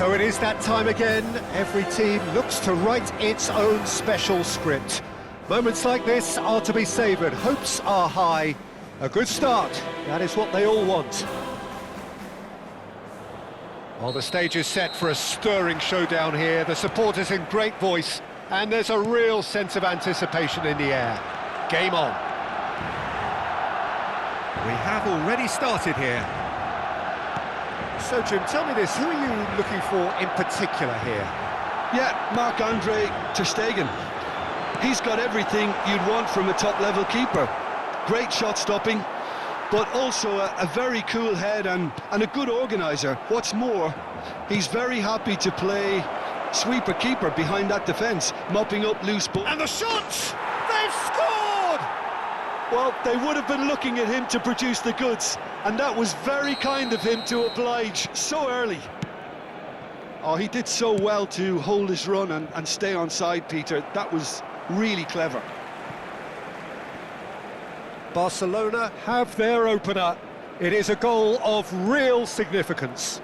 So it is that time again. Every team looks to write its own special script. Moments like this are to be savoured. Hopes are high. A good start. That is what they all want. Well, the stage is set for a stirring showdown here. The supporters in great voice, and there's a real sense of anticipation in the air. Game on. We have already started here. So, Jim, tell me this, who are you looking for in particular here? Yeah, Marc-Andre ter Stegen. He's got everything you'd want from a top-level keeper. Great shot stopping, but also a very cool head and a good organiser. What's more, he's very happy to play sweeper-keeper behind that defence, mopping up loose balls. And the shots! They've scored! Well, they would have been looking at him to produce the goods, and that was very kind of him to oblige so early. Oh, he did so well to hold his run and stay on side, Peter. That was really clever. Barcelona have their opener. It is a goal of real significance.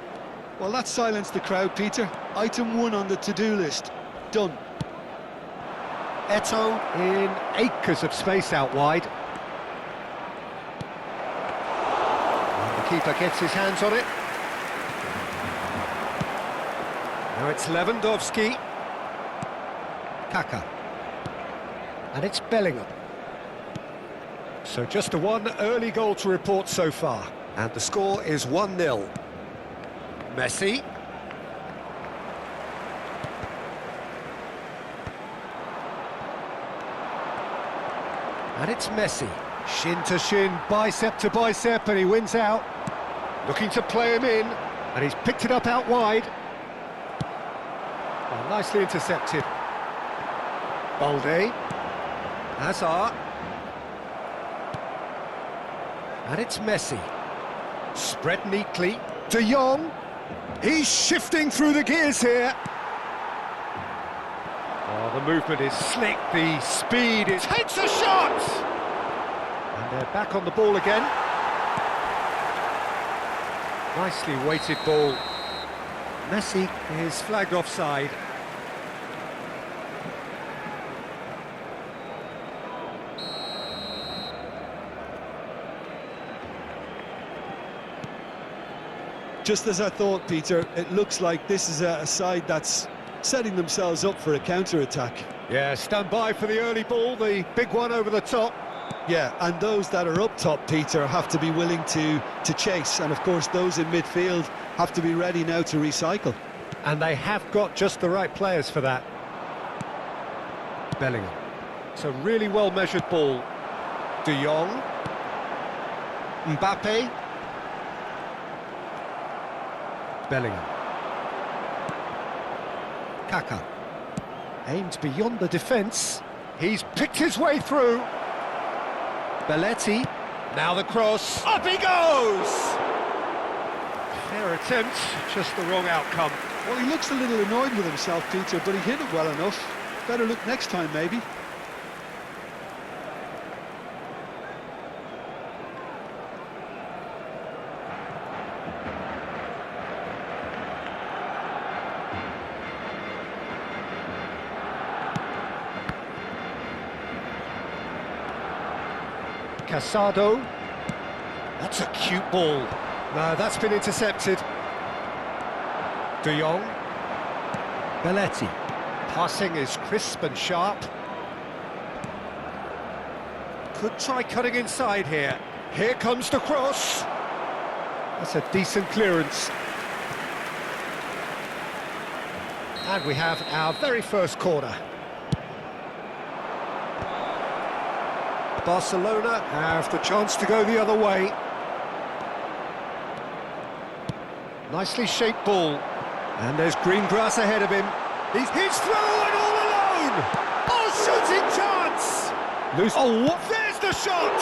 Well, that silenced the crowd, Peter. Item 1 on the to-do list. Done. Eto'o in acres of space out wide. And the keeper gets his hands on it. Now it's Lewandowski. Kaka. And it's Bellingham. So just a one early goal to report so far. And the score is 1-0. Messi. And it's Messi. Shin to shin, bicep to bicep, and he wins out. Looking to play him in, and he's picked it up out wide. Well, nicely intercepted. Balde. Hazard. And it's Messi. Spread neatly. De Jong. He's shifting through the gears here. Oh, the movement is slick, the speed is... Takes a shot! And they're back on the ball again. Nicely weighted ball. Messi is flagged offside. Just as I thought, Peter, it looks like this is a side that's setting themselves up for a counter-attack. Yeah, stand by for the early ball, the big one over the top. Yeah, and those that are up top, Peter, have to be willing to chase. And, of course, those in midfield have to be ready now to recycle. And they have got just the right players for that. Bellingham. It's a really well-measured ball. De Jong. Mbappe. Bellingham. Kaka. Aimed beyond the defence. He's picked his way through. Belletti. Now the cross. Up he goes! Fair attempt, just the wrong outcome. Well, he looks a little annoyed with himself, Peter, but he hit it well enough. Better look next time, maybe. Casado. That's a cute ball. No, that's been intercepted. De Jong. Belletti. Passing is crisp and sharp. Could try cutting inside here. Here comes the cross. That's a decent clearance. And we have our very first corner. Barcelona have the chance to go the other way. Nicely shaped ball. And there's green grass ahead of him. He's through and all alone! Oh, shooting chance! Loose. Oh, what? There's the shot!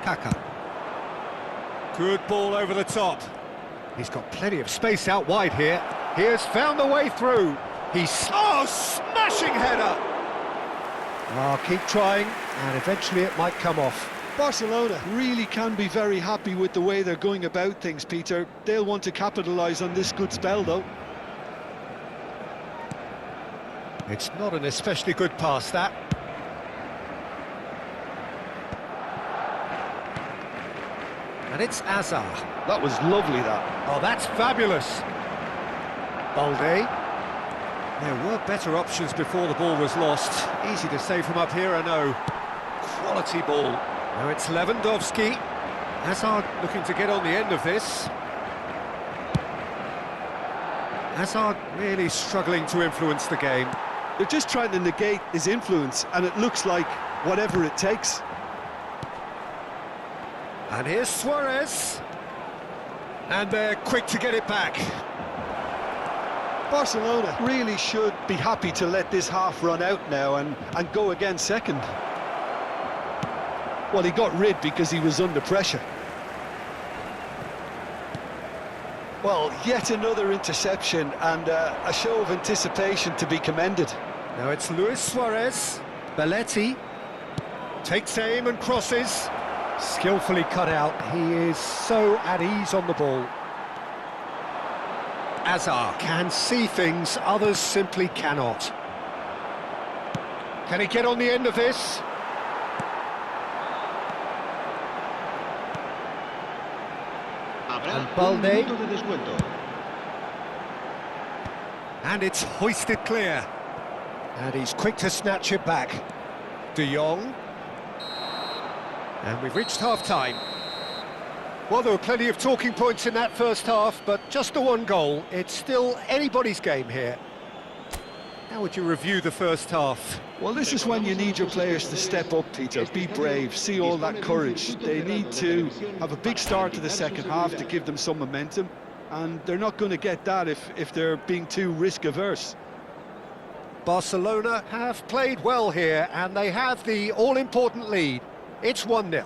Kaka. Good ball over the top. He's got plenty of space out wide here. He has found the way through. Oh, smashing header! Oh, keep trying, and eventually it might come off. Barcelona really can be very happy with the way they're going about things, Peter. They'll want to capitalise on this good spell, though. It's not an especially good pass, that. And it's Azar. That was lovely, that. Oh, that's fabulous. Balde. There were better options before the ball was lost. Easy to say from up here, I know. Quality ball. Now it's Lewandowski. Hazard looking to get on the end of this. Hazard really struggling to influence the game. They're just trying to negate his influence, and it looks like whatever it takes. And here's Suarez. And they're quick to get it back. Barcelona really should be happy to let this half run out now and go again second. Well, he got rid because he was under pressure. Well, yet another interception and a show of anticipation to be commended. Now it's Luis Suarez. Belletti takes aim and crosses. Skillfully cut out. He is so at ease on the ball. Azar can see things others simply cannot. Can he get on the end of this? And Balde. And it's hoisted clear. And he's quick to snatch it back. De Jong. And we've reached half-time. Well, there were plenty of talking points in that first half, but just the one goal. It's still anybody's game here. How would you review the first half? Well, this is when you need your players to step up, Peter. Be brave, see all that courage. They need to have a big start to the second half to give them some momentum, and they're not going to get that if they're being too risk-averse. Barcelona have played well here, and they have the all-important lead. It's 1-0.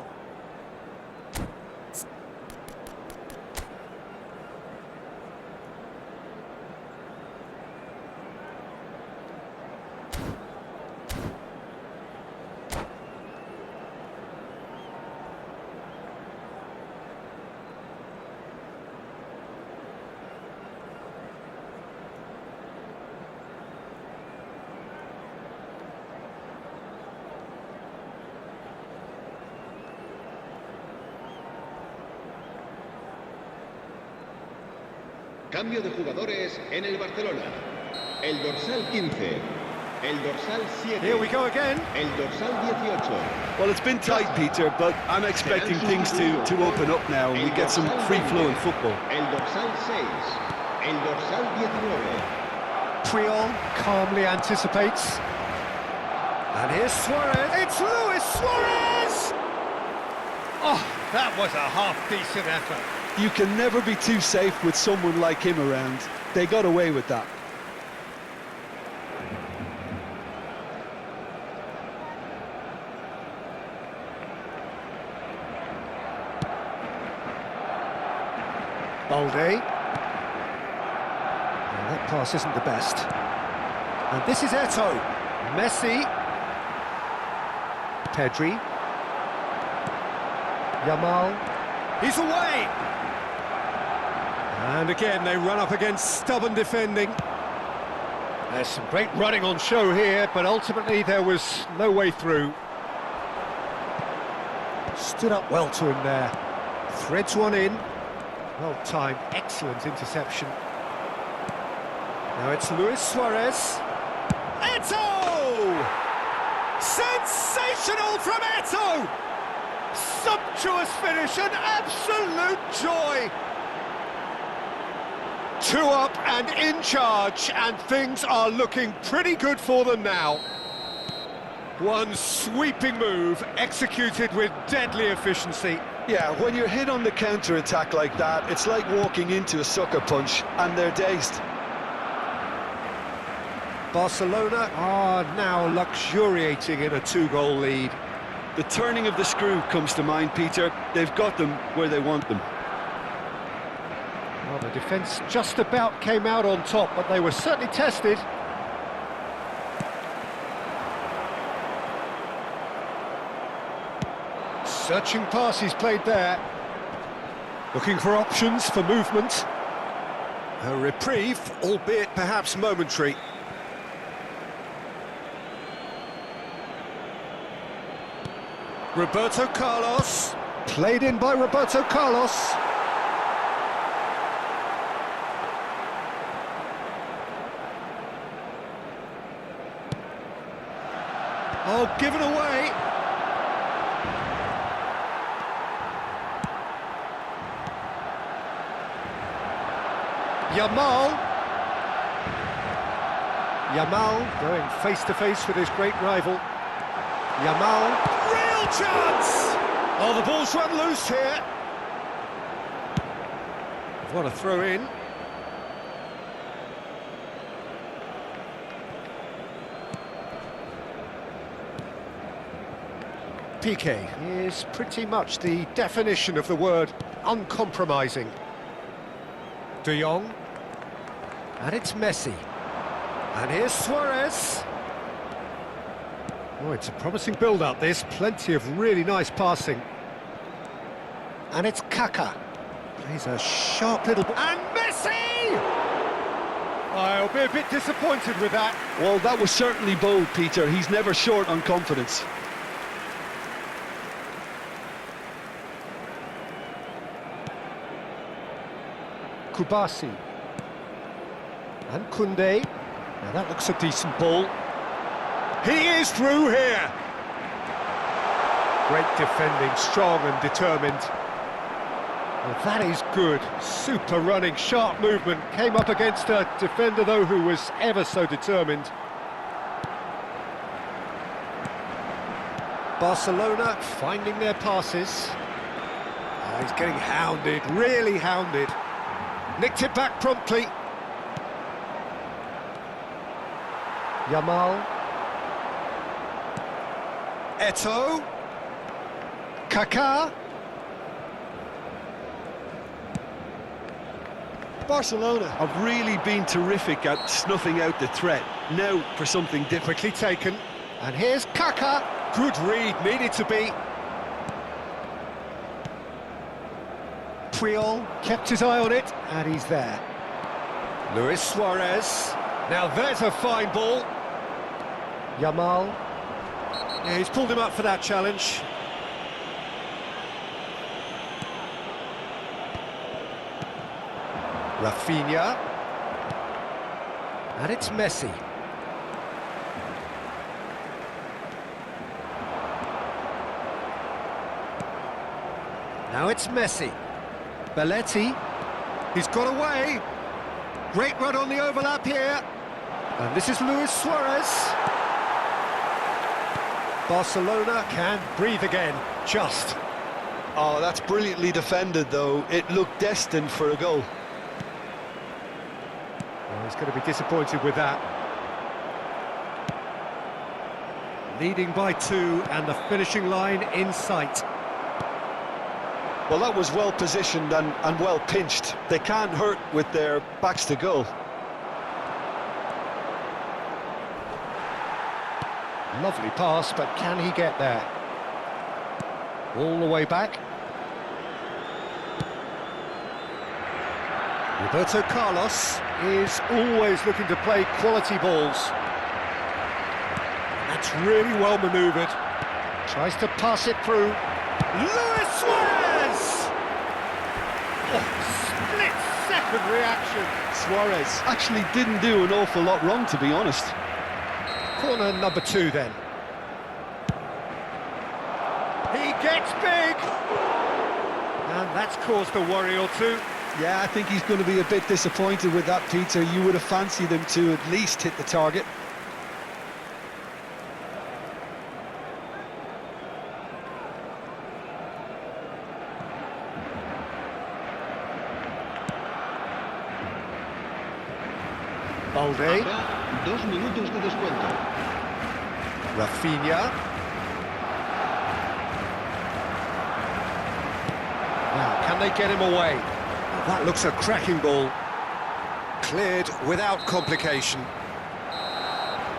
Cambio de jugadores en el Barcelona. El dorsal 15. El dorsal 7. Here we go again. El dorsal 18. Well, it's been tight, Peter, but I'm expecting things to open up now and we get some free-flowing football. El dorsal 6. El dorsal 19. Puyol calmly anticipates. And here's Suarez. It's Luis Suarez! Oh, that was a half-decent effort. You can never be too safe with someone like him around. They got away with that. Balde. Well, that pass isn't the best. And this is Eto'o. Messi. Pedri. Yamal. He's away! And again, they run up against stubborn defending. There's some great running on show here, but ultimately there was no way through. Stood up well to him there. Threads one in. Well timed, excellent interception. Now it's Luis Suarez. Eto'o! Sensational from Eto'o! Sumptuous finish, an absolute joy! 2 up and in charge, and things are looking pretty good for them now. One sweeping move, executed with deadly efficiency. Yeah, when you're hit on the counter-attack like that, it's like walking into a sucker punch, and they're dazed. Barcelona are now luxuriating in a 2-goal lead. The turning of the screw comes to mind, Peter. They've got them where they want them. Well, the defence just about came out on top, but they were certainly tested. Searching pass he's played there. Looking for options for movement. A reprieve, albeit perhaps momentary. Roberto Carlos. Played in by Roberto Carlos. Oh, given away. Yamal going face-to-face with his great rival. Yamal, real chance! Oh, the ball's run loose here. What a throw in. Piqué is pretty much the definition of the word uncompromising. De Jong. And it's Messi. And here's Suarez. Oh, it's a promising build-up, this. Plenty of really nice passing. And it's Kaká. Plays a sharp little... And Messi! I'll be a bit disappointed with that. Well, that was certainly bold, Peter. He's never short on confidence. Kubasi. And Koundé. Now that looks a decent ball. He is through here. Great defending, strong and determined. Well, that is good. Super running, sharp movement. Came up against a defender, though, who was ever so determined. Barcelona finding their passes. Oh, he's getting hounded, really hounded. Nicked it back promptly. Yamal. Eto'o. Kaká. Barcelona have really been terrific at snuffing out the threat. Now for something different. Quickly taken. And here's Kaká. Good read, needed to be. Puyol kept his eye on it, and he's there. Luis Suarez. Now there's a fine ball. Yamal. Yeah, he's pulled him up for that challenge. Rafinha. And it's Messi. Now it's Messi. Belletti. He's got away. Great run on the overlap here. And this is Luis Suarez. Barcelona can breathe again, just. Oh, that's brilliantly defended, though. It looked destined for a goal. Well, he's going to be disappointed with that. Leading by 2 and the finishing line in sight. Well, that was well positioned and well pinched. They can't hurt with their backs to goal. Lovely pass, but can he get there? All the way back. Roberto Carlos is always looking to play quality balls. That's really well manoeuvred. Tries to pass it through. Luis Suarez! Oh, split-second reaction. Suarez actually didn't do an awful lot wrong, to be honest. Corner number 2 then. He gets big! And that's caused a worry or two. Yeah, I think he's going to be a bit disappointed with that, Peter. You would have fancied him to at least hit the target. Balde. 2 minutos de descuento. Rafinha. Now, can they get him away? That looks a cracking ball. Cleared without complication.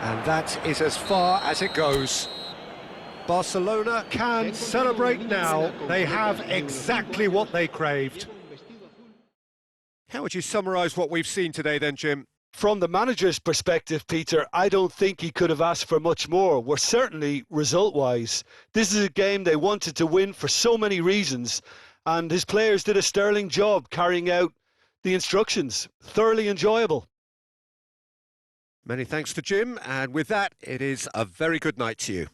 And that is as far as it goes. Barcelona can celebrate now. They have exactly what they craved. How would you summarise what we've seen today then, Jim? From the manager's perspective, Peter, I don't think he could have asked for much more. We're certainly result-wise. This is a game they wanted to win for so many reasons, and his players did a sterling job carrying out the instructions. Thoroughly enjoyable. Many thanks to Jim, and with that, it is a very good night to you.